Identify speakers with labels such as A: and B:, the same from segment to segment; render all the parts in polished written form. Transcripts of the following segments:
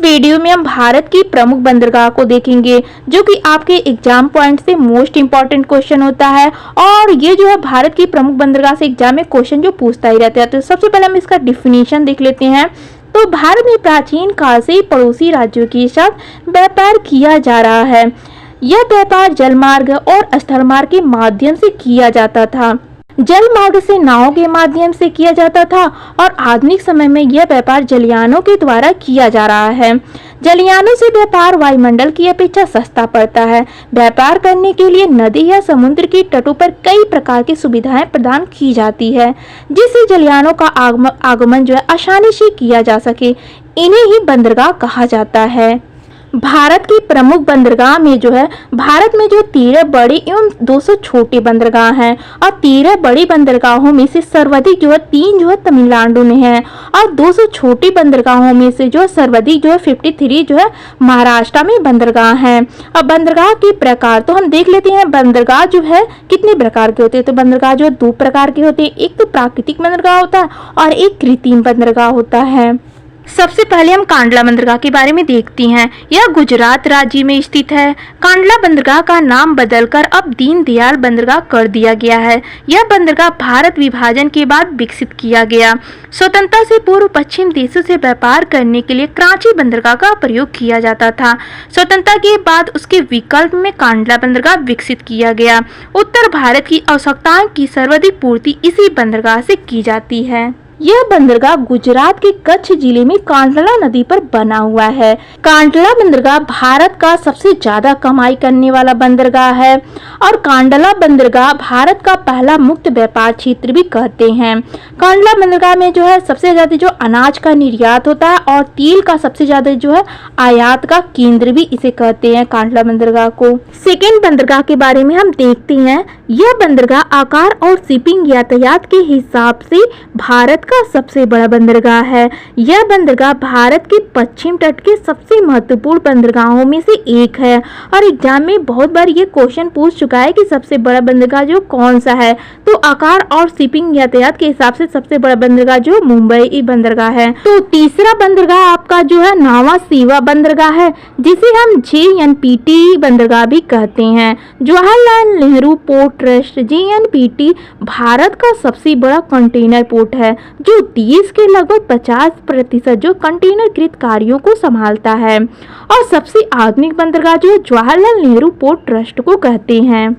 A: Video में हम भारत की प्रमुख बंदरगाह को देखेंगे जो कि आपके एग्जाम पॉइंट से मोस्ट इम्पॉर्टेंट क्वेश्चन होता है। और ये जो है भारत की प्रमुख बंदरगाह से एग्जाम में क्वेश्चन जो पूछता ही रहता है। तो सबसे पहले हम इसका डिफिनीशन देख लेते हैं। तो भारत में प्राचीन काल से ही पड़ोसी राज्यों के साथ व्यापार किया जा रहा है। यह व्यापार जलमार्ग और स्थल मार्ग के माध्यम से किया जाता था। जल मार्ग से नावों के माध्यम से किया जाता था और आधुनिक समय में यह व्यापार जलयानों के द्वारा किया जा रहा है। जलयानों से व्यापार वायुमंडल की अपेक्षा सस्ता पड़ता है। व्यापार करने के लिए नदी या समुद्र के तटों पर कई प्रकार की सुविधाएं प्रदान की जाती है, जिससे जलयानों का आगमन जो है आसानी से किया जा सके। इन्हें ही बंदरगाह कहा जाता है। भारत की प्रमुख बंदरगाह में जो है भारत में जो 13 बड़ी एवं 200 छोटी बंदरगाह हैं और 13 बड़ी बंदरगाहों में से सर्वाधिक जो है 3 जो है तमिलनाडु में है और 200 छोटी बंदरगाहों में से जो सर्वाधिक जो है 53 जो है महाराष्ट्र में बंदरगाह हैं। अब बंदरगाह के प्रकार तो हम देख लेते हैं। बंदरगाह जो है कितने प्रकार के होते हैं। तो बंदरगाह जो है 2 प्रकार के होते हैं। एक तो प्राकृतिक बंदरगाह होता है और एक कृत्रिम बंदरगाह होता है। सबसे पहले हम कांडला बंदरगाह के बारे में देखती हैं। यह गुजरात राज्य में स्थित है। कांडला बंदरगाह का नाम बदलकर अब दीनदयाल बंदरगाह कर दिया गया है। यह बंदरगाह भारत विभाजन के बाद विकसित किया गया। स्वतंत्रता से पूर्व पश्चिम देशों से व्यापार करने के लिए कराची बंदरगाह का प्रयोग किया जाता था। स्वतंत्रता के बाद उसके विकल्प में कांडला बंदरगाह विकसित किया गया। उत्तर भारत की आवश्यकताओं की सर्वाधिक पूर्ति इसी बंदरगाह से की जाती है। यह बंदरगाह गुजरात के कच्छ जिले में कांडला नदी पर बना हुआ है। कांडला बंदरगाह भारत का सबसे ज्यादा कमाई करने वाला बंदरगाह है और कांडला बंदरगाह भारत का पहला मुक्त व्यापार क्षेत्र भी कहते हैं। कांडला बंदरगाह में जो है सबसे ज्यादा जो अनाज का निर्यात होता है और तेल का सबसे ज्यादा जो है आयात का केंद्र भी इसे कहते हैं, कांडला बंदरगाह को। सेकेंड बंदरगाह के बारे में हम देखते हैं। यह बंदरगाह आकार और शिपिंग यातायात के हिसाब से भारत का सबसे बड़ा बंदरगाह है। यह बंदरगाह भारत के पश्चिम तट के सबसे महत्वपूर्ण बंदरगाहों में से एक है और एग्जाम में बहुत बार ये क्वेश्चन पूछ चुका है कि सबसे बड़ा बंदरगाह जो कौन सा है। तो आकार और शिपिंग यातायात के हिसाब से सबसे बड़ा बंदरगाह जो मुंबई बंदरगाह है। तो तीसरा बंदरगाह आपका जो है नावा सीवा बंदरगाह है, जिसे हम JNPT बंदरगाह भी कहते हैं। Jawaharlal Nehru port trust JNPT Bharat का सबसे बड़ा कंटेनर पोर्ट है जो देश के लगभग 50% जो कंटेनरकृत कार्यों को संभालता है। और सबसे आधुनिक बंदरगाह जो जवाहरलाल नेहरू पोर्ट ट्रस्ट को कहते हैं।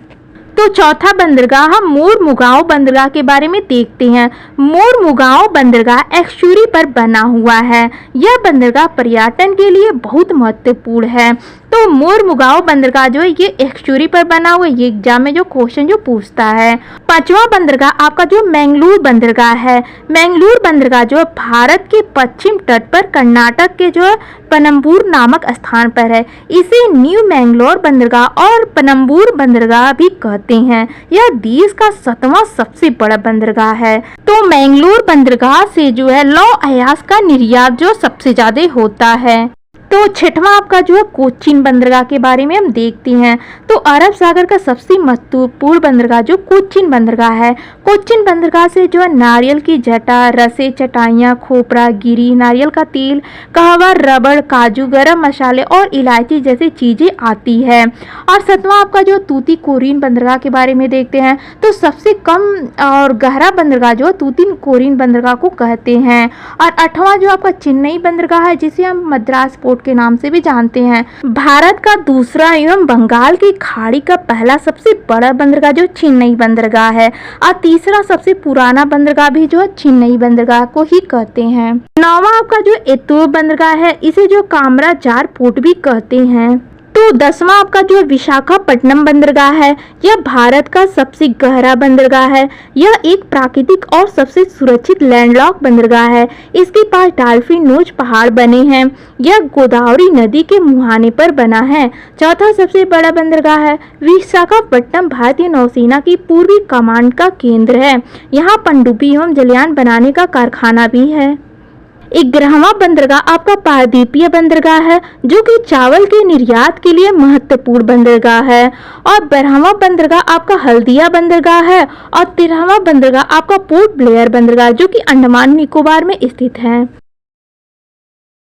A: तो चौथा बंदरगाह हम मोरमुगांव बंदरगाह के बारे में देखते हैं। मोरमुगांव बंदरगाह एक्सचुरी पर बना हुआ है। यह बंदरगाह पर्यटन के लिए बहुत महत्वपूर्ण है। तो मोरमुगांव बंदरगाह जो है ये एक्सचुरी पर बना हुआ है। ये एग्जाम में जो क्वेश्चन जो पूछता है। पांचवा बंदरगाह आपका जो मैंगलोर बंदरगाह है। मैंगलोर बंदरगाह जो है भारत के पश्चिम तट पर कर्नाटक के जो है पनम्बूर नामक स्थान पर है। इसे न्यू मैंगलोर बंदरगाह और पनम्बूर बंदरगाह भी कहते हैं। यह देश का 7वां सबसे बड़ा बंदरगाह है। तो मैंगलोर बंदरगाह से जो है लौह अयस्क का निर्यात जो सबसे ज्यादा होता है। तो छठवां आपका जो है कोचीन बंदरगाह के बारे में हम देखते हैं। तो अरब सागर का सबसे महत्वपूर्ण बंदरगाह जो कोचीन बंदरगाह है। कोचीन बंदरगाह से जो है नारियल की जटा, रसे, चटाइयाँ, खोपरा, गिरी, नारियल का तेल, कहवा, रबड़, काजू, गरम मसाले और इलायची जैसी चीजें आती है। और 7वां आपका जो तूतीकोरिन बंदरगाह के बारे में देखते हैं। तो सबसे कम और गहरा बंदरगाह जो तूतीकोरिन बंदरगाह को कहते हैं। और 8वां जो आपका चेन्नई बंदरगाह है, जिसे हम मद्रास पोर्ट के नाम से भी जानते हैं। भारत का दूसरा एवं बंगाल की खाड़ी का पहला सबसे बड़ा बंदरगाह जो चेन्नई बंदरगाह है और तीसरा सबसे पुराना बंदरगाह भी जो चेन्नई बंदरगाह को ही कहते हैं। 9वां आपका जो एतोर बंदरगाह है, इसे जो कामरा जार पोर्ट भी कहते हैं। तो 10वां आपका जो विशाखापट्टनम बंदरगाह है, यह भारत का सबसे गहरा बंदरगाह है। यह एक प्राकृतिक और सबसे सुरक्षित लैंडलॉक बंदरगाह है। इसके पास डॉल्फिन नोज पहाड़ बने हैं। यह गोदावरी नदी के मुहाने पर बना है। चौथा सबसे बड़ा बंदरगाह है विशाखापट्टनम भारतीय नौसेना की पूर्वी कमांड का केंद्र है। यहाँ पनडुब्बी एवं जलयान बनाने का कारखाना भी है। 11वां बंदरगाह आपका पारदीपीय बंदरगाह है, जो कि चावल के निर्यात के लिए महत्वपूर्ण बंदरगाह है। और 12वां बंदरगाह आपका हल्दिया बंदरगाह है और 13वां बंदरगाह आपका पोर्ट ब्लेयर बंदरगाह, जो कि अंडमान निकोबार में स्थित है।